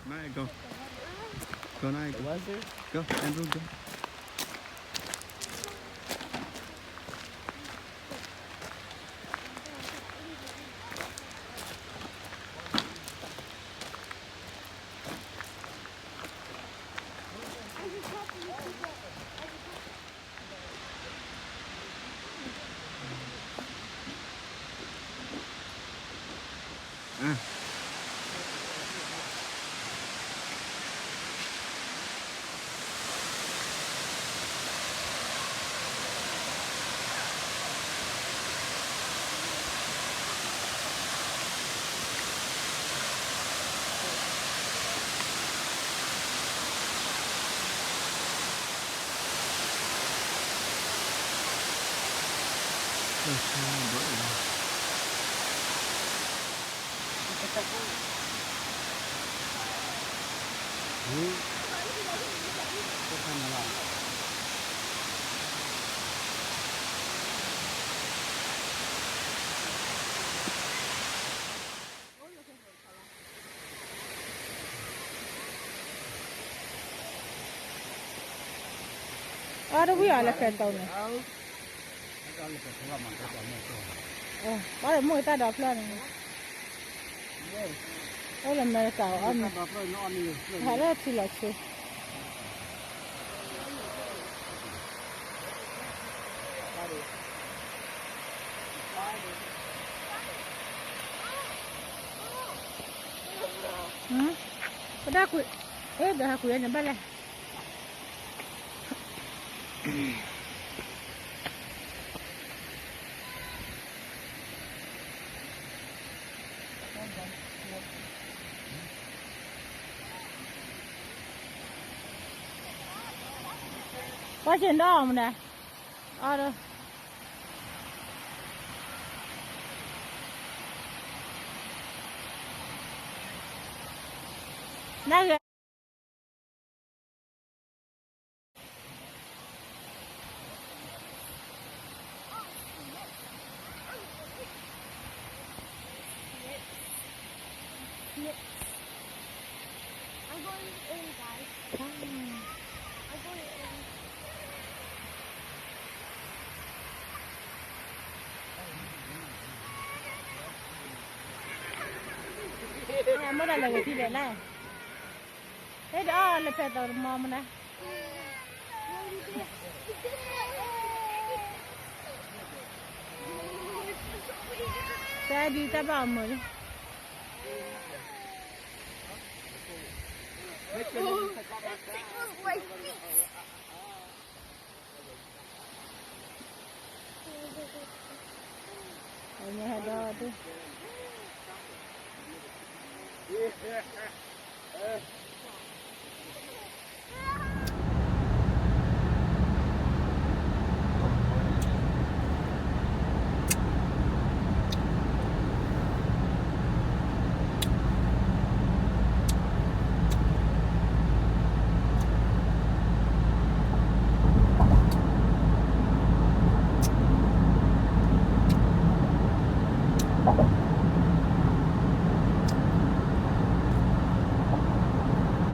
Maya, go. Go, Naya. Go. Was there? Go, Andrew, go. À. Ada buaya lah kereta ni. Oh, ada muat tak ada plan ni. Oh, lama dah tahu. Ada silap tu. Dah aku, dah aku yang nampak lah. Có trên đó không nè? Đâu. Nó kìa. I'm going in, guys. I'm going in. Mới đây là người thi để này. Thế đó là phải tao mò nè. Xe đi ta bảo mới. It tickles my feet. Ở nhà đó đi.